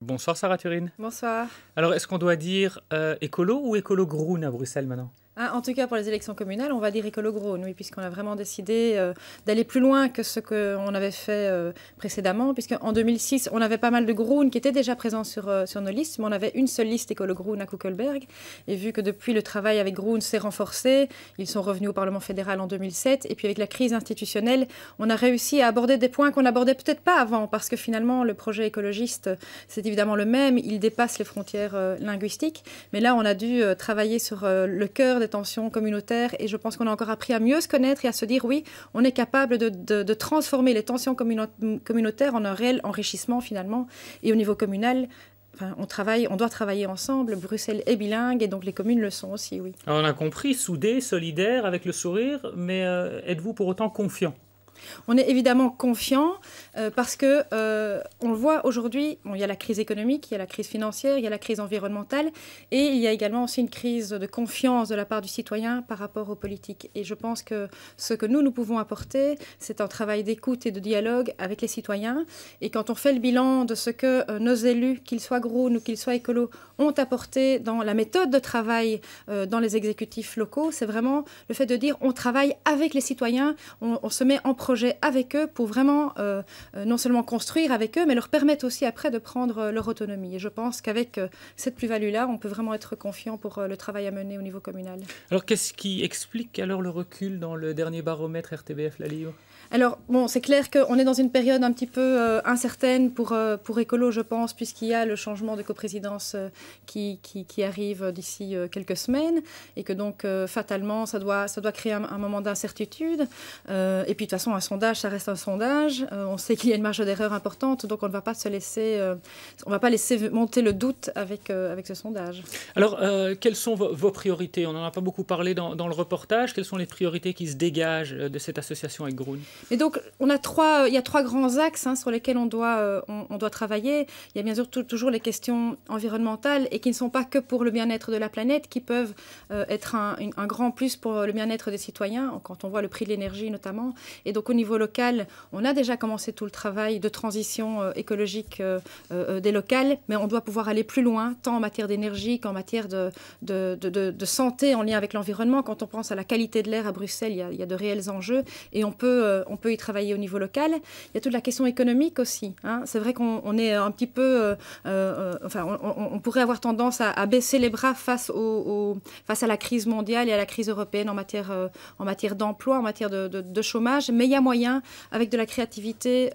Bonsoir Sarah Turine. Bonsoir. Alors, est-ce qu'on doit dire écolo ou écolo-groen à Bruxelles maintenant? En tout cas, pour les élections communales, on va dire écolo-groen, oui, puisqu'on a vraiment décidé d'aller plus loin que ce qu'on avait fait précédemment, puisqu'en 2006, on avait pas mal de groen qui étaient déjà présents sur nos listes, mais on avait une seule liste écolo-groen à Kuckelberg. Et vu que depuis, le travail avec groen s'est renforcé, ils sont revenus au Parlement fédéral en 2007, et puis avec la crise institutionnelle, on a réussi à aborder des points qu'on n'abordait peut-être pas avant, parce que finalement, le projet écologiste, c'est évidemment le même, il dépasse les frontières linguistiques, mais là, on a dû travailler sur le cœur des tensions communautaires et je pense qu'on a encore appris à mieux se connaître et à se dire oui, on est capable de transformer les tensions communautaires en un réel enrichissement finalement. Et au niveau communal, on doit travailler ensemble. Bruxelles est bilingue et donc les communes le sont aussi, oui. Alors, on a compris, soudés, solidaires, avec le sourire, mais êtes-vous pour autant confiant? On est évidemment confiant parce que on le voit aujourd'hui, il y a la crise économique, il y a la crise financière, il y a la crise environnementale et il y a également aussi une crise de confiance de la part du citoyen par rapport aux politiques. Et je pense que ce que nous pouvons apporter, c'est un travail d'écoute et de dialogue avec les citoyens. Et quand on fait le bilan de ce que nos élus, qu'ils soient groen ou qu'ils soient écolos, ont apporté dans la méthode de travail dans les exécutifs locaux, c'est vraiment le fait de dire on travaille avec les citoyens, on se met en projet avec eux pour vraiment non seulement construire avec eux, mais leur permettre aussi après de prendre leur autonomie. Et je pense qu'avec cette plus-value-là, on peut vraiment être confiant pour le travail à mener au niveau communal. Alors, qu'est-ce qui explique alors le recul dans le dernier baromètre RTBF La Livre? Alors, bon, c'est clair qu'on est dans une période un petit peu incertaine pour Écolo, je pense, puisqu'il y a le changement de coprésidence qui arrive d'ici quelques semaines et que donc, fatalement, ça doit créer un moment d'incertitude. Et puis, de toute façon, un sondage, ça reste un sondage. On sait qu'il y a une marge d'erreur importante, donc on ne va pas on va pas laisser monter le doute avec ce sondage. Alors, quelles sont vos priorités? On n'en a pas beaucoup parlé dans le reportage. Quelles sont les priorités qui se dégagent de cette association avec Groen? Et donc, il y a trois grands axes sur lesquels on doit travailler. Il y a bien sûr toujours les questions environnementales et qui ne sont pas que pour le bien-être de la planète, qui peuvent être un grand plus pour le bien-être des citoyens, quand on voit le prix de l'énergie notamment. Et donc, au niveau local, on a déjà commencé tout le travail de transition écologique des locales, mais on doit pouvoir aller plus loin, tant en matière d'énergie qu'en matière de santé en lien avec l'environnement. Quand on pense à la qualité de l'air à Bruxelles, il y a de réels enjeux et on peut y travailler au niveau local. Il y a toute la question économique aussi. C'est vrai qu'on est un petit peu... on pourrait avoir tendance à baisser les bras face à la crise mondiale et à la crise européenne en matière d'emploi, en matière de chômage. Mais il y a moyen, avec de la créativité,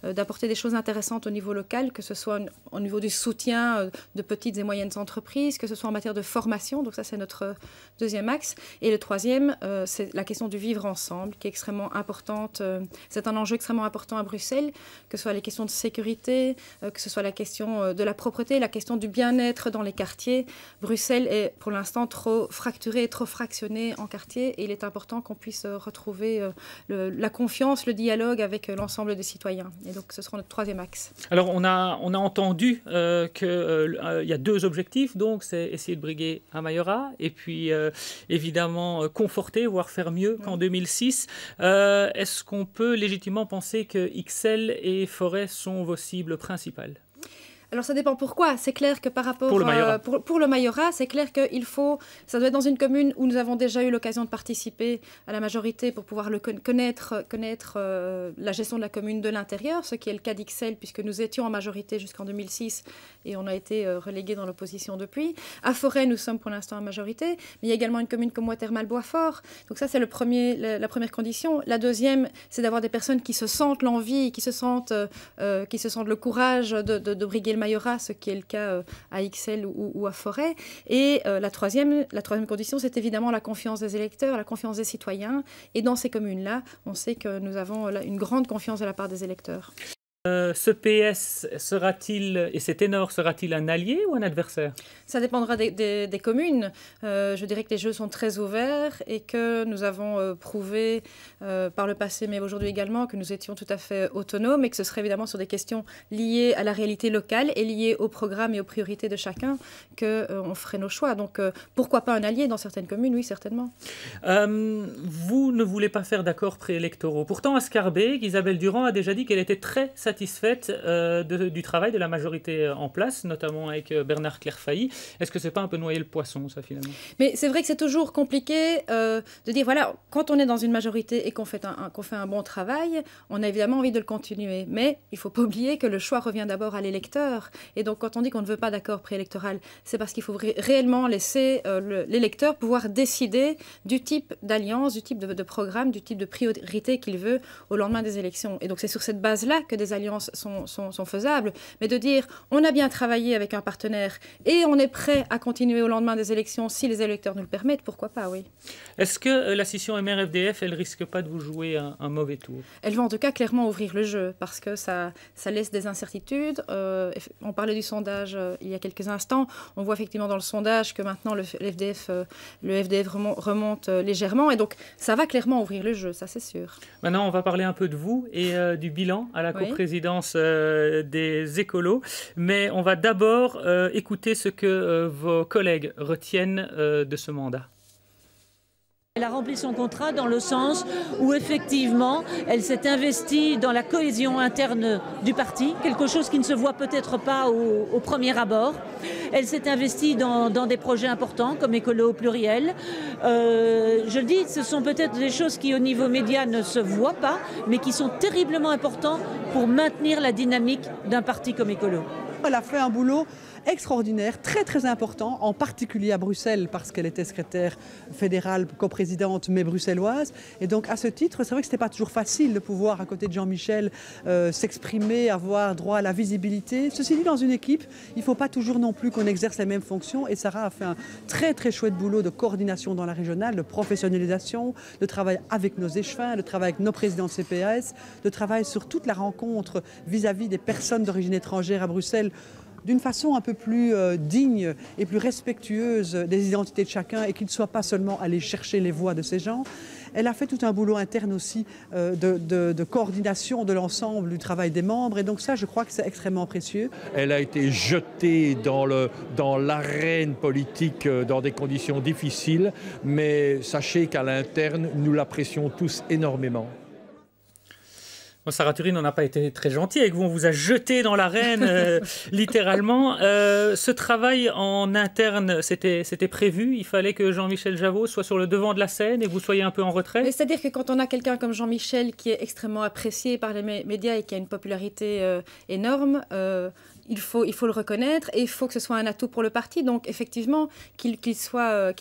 d'apporter des choses intéressantes au niveau local, que ce soit au niveau du soutien de petites et moyennes entreprises, que ce soit en matière de formation. Donc ça, c'est notre deuxième axe. Et le troisième, c'est la question du vivre ensemble, qui est extrêmement importante. C'est un enjeu extrêmement important à Bruxelles, que ce soit les questions de sécurité, que ce soit la question de la propreté, la question du bien-être dans les quartiers. Bruxelles est pour l'instant trop fracturée, trop fractionnée en quartiers et il est important qu'on puisse retrouver la confiance, le dialogue avec l'ensemble des citoyens. Et donc ce sera notre troisième axe. Alors on a entendu qu'il y a deux objectifs, donc c'est essayer de briguer un Mayorat et puis évidemment conforter, voire faire mieux qu'en 2006. Est-ce qu'on peut légitimement penser que XL et Forêt sont vos cibles principales? Alors ça dépend pourquoi. C'est clair que par rapport pour le Mayorat, c'est clair qu'il faut... Ça doit être dans une commune où nous avons déjà eu l'occasion de participer à la majorité pour pouvoir connaître la gestion de la commune de l'intérieur, ce qui est le cas d'XL puisque nous étions en majorité jusqu'en 2006 et on a été relégués dans l'opposition depuis. À Forêt, nous sommes pour l'instant en majorité, mais il y a également une commune comme Watermal-Boisfort. Donc ça, c'est la première condition. La deuxième, c'est d'avoir des personnes qui se sentent l'envie, qui se sentent le courage de briguer le Mayorat, ce qui est le cas à XL ou à Forêt. Et la troisième condition, c'est évidemment la confiance des électeurs, la confiance des citoyens. Et dans ces communes-là, on sait que nous avons une grande confiance de la part des électeurs. Ce PS sera-t-il, et cet Énor sera-t-il un allié ou un adversaire? Ça dépendra des communes. Je dirais que les jeux sont très ouverts et que nous avons prouvé par le passé, mais aujourd'hui également, que nous étions tout à fait autonomes et que ce serait évidemment sur des questions liées à la réalité locale et liées au programme et aux priorités de chacun qu'on ferait nos choix. Donc pourquoi pas un allié dans certaines communes? Oui, certainement. Vous ne voulez pas faire d'accords préélectoraux. Pourtant, à Scarbeck, Isabelle Durand a déjà dit qu'elle était très satisfaite satisfaite du travail de la majorité en place, notamment avec Bernard Clairfailly. Est-ce que c'est pas un peu noyer le poisson, ça, finalement? Mais c'est vrai que c'est toujours compliqué de dire, voilà, quand on est dans une majorité et qu'on fait un bon travail, on a évidemment envie de le continuer. Mais il ne faut pas oublier que le choix revient d'abord à l'électeur. Et donc, quand on dit qu'on ne veut pas d'accord préélectoral, c'est parce qu'il faut réellement laisser l'électeur pouvoir décider du type d'alliance, du type de programme, du type de priorité qu'il veut au lendemain des élections. Et donc, c'est sur cette base-là que des alliances sont faisables. Mais de dire, on a bien travaillé avec un partenaire et on est prêt à continuer au lendemain des élections si les électeurs nous le permettent, pourquoi pas, oui. Est-ce que la scission MR-FDF, elle risque pas de vous jouer un mauvais tour? Elle va en tout cas clairement ouvrir le jeu parce que ça laisse des incertitudes. On parlait du sondage il y a quelques instants. On voit effectivement dans le sondage que maintenant le FDF remonte légèrement et donc ça va clairement ouvrir le jeu, ça c'est sûr. Maintenant, on va parler un peu de vous et du bilan à la coprésidence des écolos. Mais on va d'abord écouter ce que vos collègues retiennent de ce mandat. Elle a rempli son contrat dans le sens où effectivement elle s'est investie dans la cohésion interne du parti, quelque chose qui ne se voit peut-être pas au premier abord. Elle s'est investie dans des projets importants comme Écolo au pluriel. Je le dis, ce sont peut-être des choses qui au niveau média ne se voient pas, mais qui sont terriblement importantes pour maintenir la dynamique d'un parti comme Écolo. Elle a fait un boulot extraordinaire, très très important, en particulier à Bruxelles parce qu'elle était secrétaire fédérale, coprésidente, mais bruxelloise. Et donc à ce titre, c'est vrai que ce n'était pas toujours facile de pouvoir, à côté de Jean-Michel, s'exprimer, avoir droit à la visibilité. Ceci dit, dans une équipe, il ne faut pas toujours non plus qu'on exerce les mêmes fonctions. Et Sarah a fait un très très chouette boulot de coordination dans la régionale, de professionnalisation, de travail avec nos échevins, de travail avec nos présidents de CPAS, de travail sur toute la rencontre vis-à-vis des personnes d'origine étrangère à Bruxelles, d'une façon un peu plus digne et plus respectueuse des identités de chacun et qu'il ne soit pas seulement aller chercher les voix de ces gens. Elle a fait tout un boulot interne aussi de coordination de l'ensemble du travail des membres et donc ça, je crois que c'est extrêmement précieux. Elle a été jetée dans l'arène politique dans des conditions difficiles, mais sachez qu'à l'interne, nous l'apprécions tous énormément. Sarah Thury, on n'a pas été très gentil avec vous, on vous a jeté dans l'arène, littéralement. Ce travail en interne, c'était prévu? Il fallait que Jean-Michel Javot soit sur le devant de la scène et que vous soyez un peu en retrait? C'est-à-dire que quand on a quelqu'un comme Jean-Michel qui est extrêmement apprécié par les médias et qui a une popularité énorme, il faut le reconnaître et il faut que ce soit un atout pour le parti. Donc effectivement, qu'il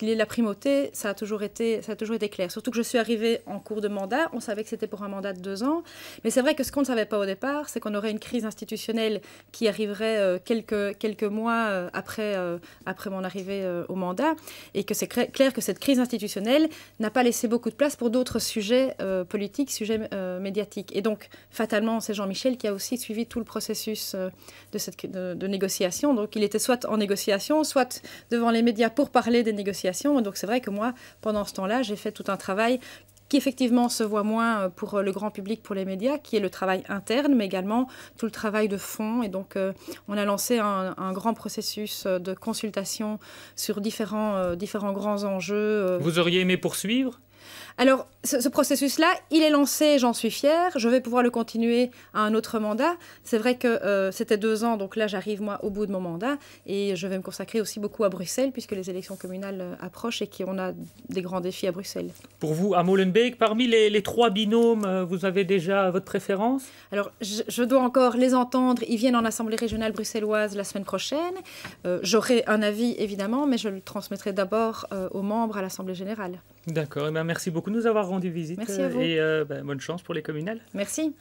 ait la primauté, ça a toujours été clair. Surtout que je suis arrivée en cours de mandat, on savait que c'était pour un mandat de 2 ans. Mais c'est vrai que ce qu'on ne savait pas au départ, c'est qu'on aurait une crise institutionnelle qui arriverait quelques mois après mon arrivée au mandat et que c'est clair que cette crise institutionnelle n'a pas laissé beaucoup de place pour d'autres sujets politiques, sujets médiatiques. Et donc, fatalement, c'est Jean-Michel qui a aussi suivi tout le processus de négociation. Donc, il était soit en négociation, soit devant les médias pour parler des négociations. Et donc, c'est vrai que moi, pendant ce temps-là, j'ai fait tout un travail qui effectivement se voit moins pour le grand public, pour les médias, qui est le travail interne, mais également tout le travail de fond. Et donc, on a lancé un grand processus de consultation sur différents grands enjeux. Vous auriez aimé poursuivre ? Alors, ce processus-là, il est lancé, j'en suis fière. Je vais pouvoir le continuer à un autre mandat. C'est vrai que c'était 2 ans, donc là, j'arrive, moi, au bout de mon mandat. Et je vais me consacrer aussi beaucoup à Bruxelles, puisque les élections communales approchent et qu'on a des grands défis à Bruxelles. Pour vous, à Molenbeek, parmi les 3 binômes, vous avez déjà votre préférence? Alors, je dois encore les entendre. Ils viennent en Assemblée régionale bruxelloise la semaine prochaine. J'aurai un avis, évidemment, mais je le transmettrai d'abord aux membres à l'Assemblée générale. D'accord. Eh bien, merci beaucoup de nous avoir rendu visite. Merci à vous. Et bonne chance pour les communales. Merci.